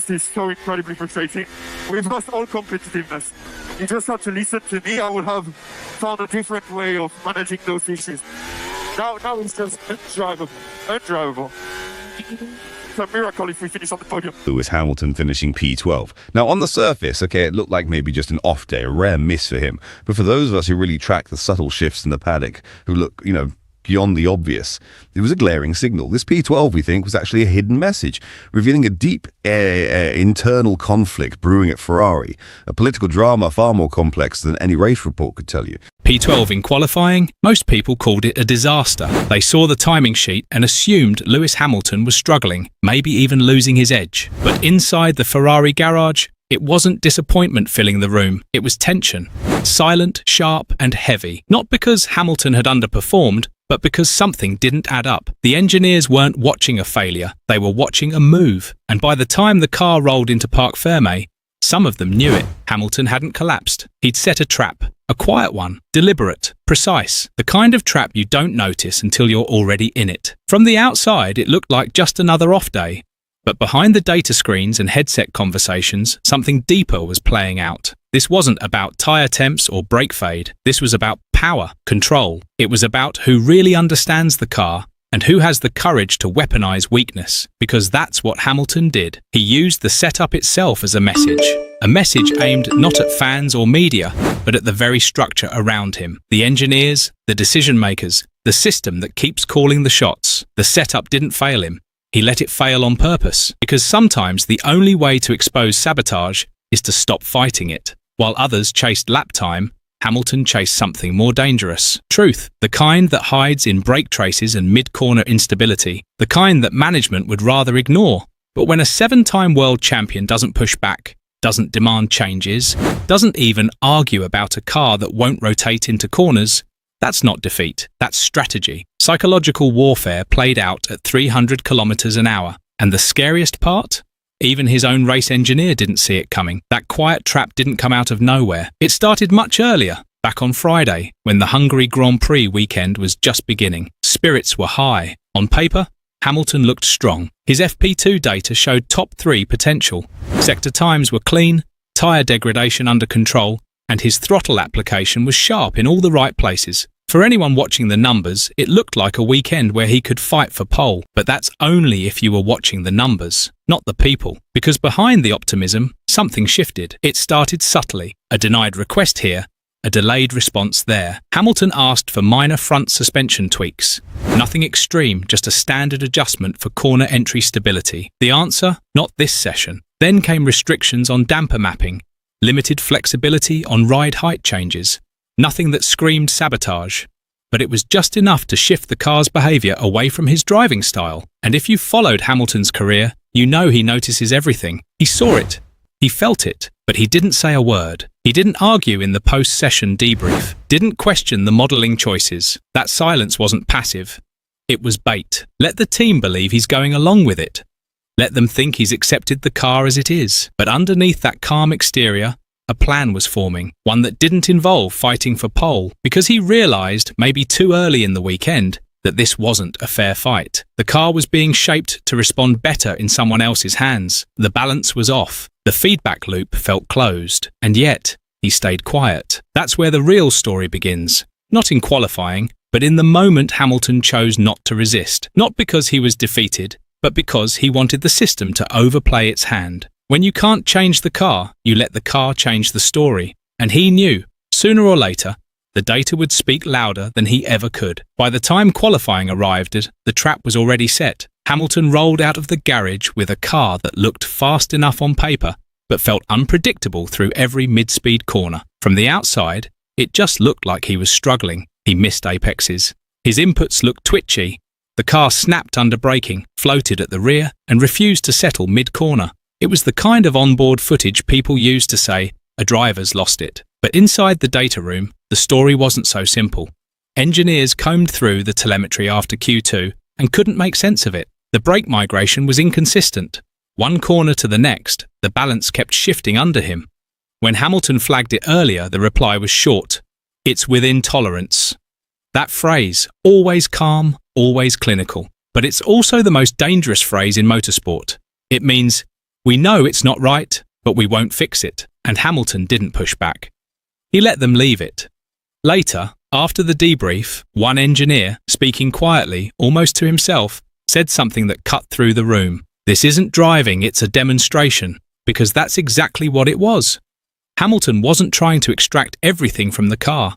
This is so incredibly frustrating. We've lost all competitiveness. You just have to listen to me. I would have found a different way of managing those issues. Now it's just undrivable. It's a miracle if we finish on the podium. Lewis Hamilton finishing P12. Now, on the surface, okay, it looked like maybe just an off day, a rare miss for him. But for those of us who really track the subtle shifts in the paddock, who look, beyond the obvious, it was a glaring signal. This P12, we think, was actually a hidden message, revealing a deep internal conflict brewing at Ferrari, a political drama far more complex than any race report could tell you. P12 in qualifying, most people called it a disaster. They saw the timing sheet and assumed Lewis Hamilton was struggling, maybe even losing his edge. But inside the Ferrari garage, it wasn't disappointment filling the room, it was tension. Silent, sharp and heavy. Not because Hamilton had underperformed, but because something didn't add up. The engineers weren't watching a failure, they were watching a move. And by the time the car rolled into Parc Fermé, some of them knew it. Hamilton hadn't collapsed. He'd set a trap. A quiet one, deliberate, precise. The kind of trap you don't notice until you're already in it. From the outside, it looked like just another off day. But behind the data screens and headset conversations, something deeper was playing out. This wasn't about tyre temps or brake fade. This was about power, control. It was about who really understands the car and who has the courage to weaponize weakness. Because that's what Hamilton did. He used the setup itself as a message. A message aimed not at fans or media, but at the very structure around him. The engineers, the decision makers, the system that keeps calling the shots. The setup didn't fail him. He let it fail on purpose, because sometimes the only way to expose sabotage is to stop fighting it. While others chased lap time, Hamilton chased something more dangerous. Truth, the kind that hides in brake traces and mid-corner instability, the kind that management would rather ignore. But when a 7-time world champion doesn't push back, doesn't demand changes, doesn't even argue about a car that won't rotate into corners, that's not defeat, that's strategy. Psychological warfare played out at 300 kilometers an hour. And the scariest part? Even his own race engineer didn't see it coming. That quiet trap didn't come out of nowhere. It started much earlier, back on Friday, when the Hungary Grand Prix weekend was just beginning. Spirits were high. On paper, Hamilton looked strong. His FP2 data showed top 3 potential. Sector times were clean, tyre degradation under control, and his throttle application was sharp in all the right places. For anyone watching the numbers, it looked like a weekend where he could fight for pole. But that's only if you were watching the numbers, not the people. Because behind the optimism, something shifted. It started subtly. A denied request here, a delayed response there. Hamilton asked for minor front suspension tweaks. Nothing extreme, just a standard adjustment for corner entry stability. The answer? Not this session. Then came restrictions on damper mapping, limited flexibility on ride height changes. Nothing that screamed sabotage, but it was just enough to shift the car's behaviour away from his driving style. And if you've followed Hamilton's career, you know he notices everything. He saw it, he felt it, but he didn't say a word. He didn't argue in the post-session debrief, didn't question the modelling choices. That silence wasn't passive, it was bait. Let the team believe he's going along with it. Let them think he's accepted the car as it is. But underneath that calm exterior, a plan was forming, one that didn't involve fighting for pole, because he realised, maybe too early in the weekend, that this wasn't a fair fight. The car was being shaped to respond better in someone else's hands. The balance was off. The feedback loop felt closed. And yet, he stayed quiet. That's where the real story begins. Not in qualifying, but in the moment Hamilton chose not to resist. Not because he was defeated, but because he wanted the system to overplay its hand. When you can't change the car, you let the car change the story. And he knew, sooner or later, the data would speak louder than he ever could. By the time qualifying arrived, the trap was already set. Hamilton rolled out of the garage with a car that looked fast enough on paper, but felt unpredictable through every mid-speed corner. From the outside, it just looked like he was struggling. He missed apexes. His inputs looked twitchy. The car snapped under braking, floated at the rear, and refused to settle mid-corner. It was the kind of onboard footage people use to say, a driver's lost it. But inside the data room, the story wasn't so simple. Engineers combed through the telemetry after Q2 and couldn't make sense of it. The brake migration was inconsistent. One corner to the next, the balance kept shifting under him. When Hamilton flagged it earlier, the reply was short. It's within tolerance. That phrase, always calm, always clinical. But it's also the most dangerous phrase in motorsport. It means, "We know it's not right, but we won't fix it," and Hamilton didn't push back. He let them leave it. Later, after the debrief, one engineer, speaking quietly, almost to himself, said something that cut through the room. "This isn't driving, it's a demonstration," because that's exactly what it was. Hamilton wasn't trying to extract everything from the car.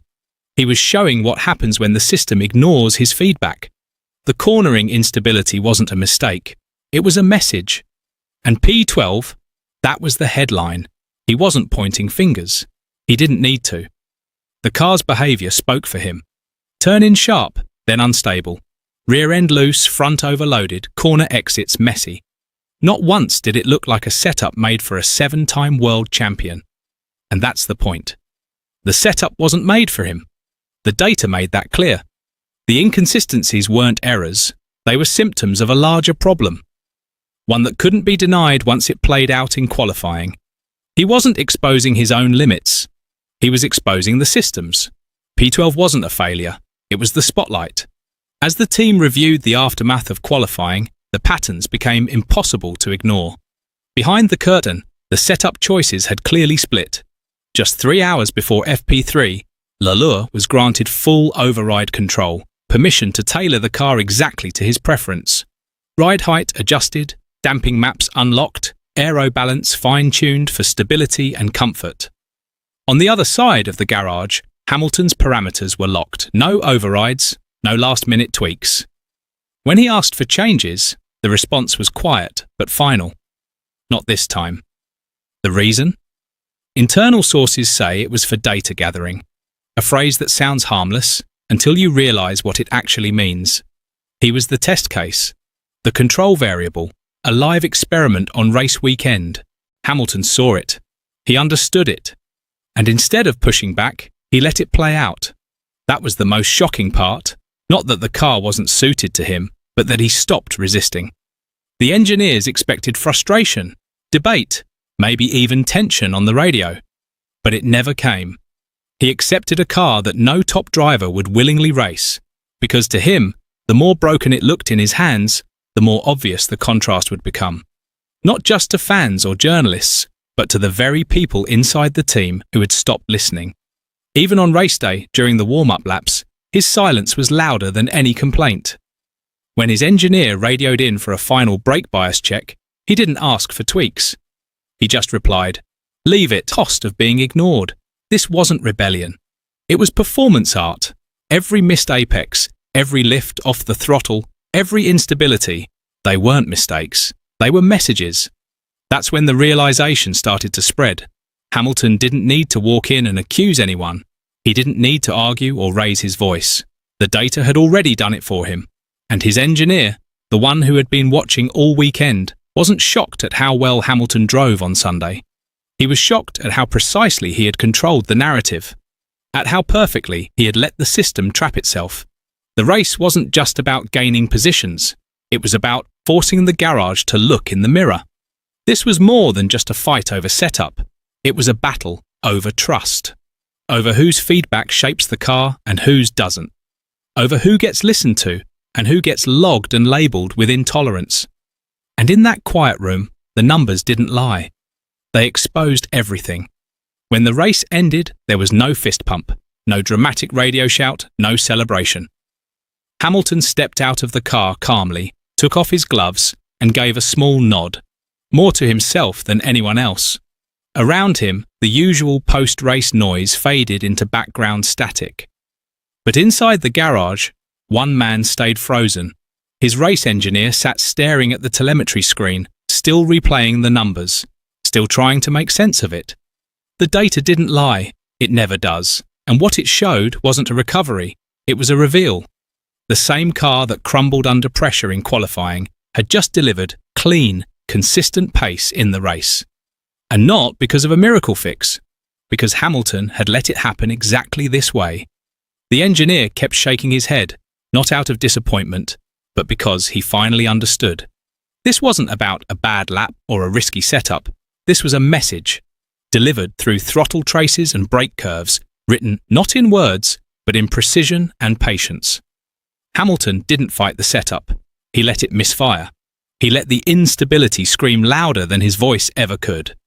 He was showing what happens when the system ignores his feedback. The cornering instability wasn't a mistake. It was a message. And P12, that was the headline. He wasn't pointing fingers. He didn't need to. The car's behaviour spoke for him. Turn in sharp, then unstable. Rear end loose, front overloaded, corner exits messy. Not once did it look like a setup made for a 7-time world champion. And that's the point. The setup wasn't made for him. The data made that clear. The inconsistencies weren't errors. They were symptoms of a larger problem. One that couldn't be denied once it played out in qualifying. He wasn't exposing his own limits. He was exposing the systems. P12 wasn't a failure. It was the spotlight. As the team reviewed the aftermath of qualifying, the patterns became impossible to ignore. Behind the curtain, the setup choices had clearly split. Just 3 hours before FP3, Lalure was granted full override control, permission to tailor the car exactly to his preference. Ride height adjusted, damping maps unlocked, aero balance fine-tuned for stability and comfort. On the other side of the garage, Hamilton's parameters were locked. No overrides, no last-minute tweaks. When he asked for changes, the response was quiet but final. Not this time. The reason? Internal sources say it was for data gathering, a phrase that sounds harmless until you realise what it actually means. He was the test case, the control variable, a live experiment on race weekend. Hamilton saw it. He understood it. And instead of pushing back, he let it play out. That was the most shocking part. Not that the car wasn't suited to him, but that he stopped resisting. The engineers expected frustration, debate, maybe even tension on the radio. But it never came. He accepted a car that no top driver would willingly race, because to him, the more broken it looked in his hands, the more obvious the contrast would become. Not just to fans or journalists, but to the very people inside the team who had stopped listening. Even on race day, during the warm-up laps, his silence was louder than any complaint. When his engineer radioed in for a final brake bias check, he didn't ask for tweaks. He just replied, "Leave it, cost of being ignored." This wasn't rebellion. It was performance art. Every missed apex, every lift off the throttle, every instability, they weren't mistakes. They were messages. That's when the realization started to spread. Hamilton didn't need to walk in and accuse anyone. He didn't need to argue or raise his voice. The data had already done it for him. And his engineer, the one who had been watching all weekend, wasn't shocked at how well Hamilton drove on Sunday. He was shocked at how precisely he had controlled the narrative, at how perfectly he had let the system trap itself. The race wasn't just about gaining positions. It was about forcing the garage to look in the mirror. This was more than just a fight over setup. It was a battle over trust, over whose feedback shapes the car and whose doesn't, over who gets listened to and who gets logged and labelled with intolerance. And in that quiet room, the numbers didn't lie. They exposed everything. When the race ended, there was no fist pump, no dramatic radio shout, no celebration. Hamilton stepped out of the car calmly, took off his gloves, and gave a small nod, more to himself than anyone else. Around him, the usual post-race noise faded into background static. But inside the garage, one man stayed frozen. His race engineer sat staring at the telemetry screen, still replaying the numbers, still trying to make sense of it. The data didn't lie. It never does. And what it showed wasn't a recovery. It was a reveal. The same car that crumbled under pressure in qualifying had just delivered clean, consistent pace in the race. And not because of a miracle fix, because Hamilton had let it happen exactly this way. The engineer kept shaking his head, not out of disappointment, but because he finally understood. This wasn't about a bad lap or a risky setup. This was a message, delivered through throttle traces and brake curves, written not in words, but in precision and patience. Hamilton didn't fight the setup. He let it misfire. He let the instability scream louder than his voice ever could.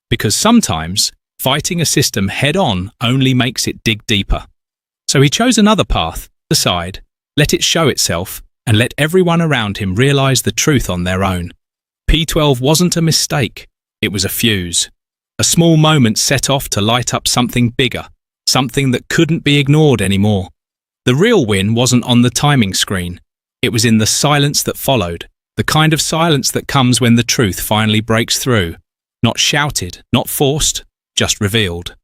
Because sometimes, fighting a system head-on only makes it dig deeper. So he chose another path, the side, let it show itself, and let everyone around him realize the truth on their own. P12 wasn't a mistake, it was a fuse. A small moment set off to light up something bigger, something that couldn't be ignored anymore. The real win wasn't on the timing screen. It was in the silence that followed, the kind of silence that comes when the truth finally breaks through. Not shouted, not forced, just revealed.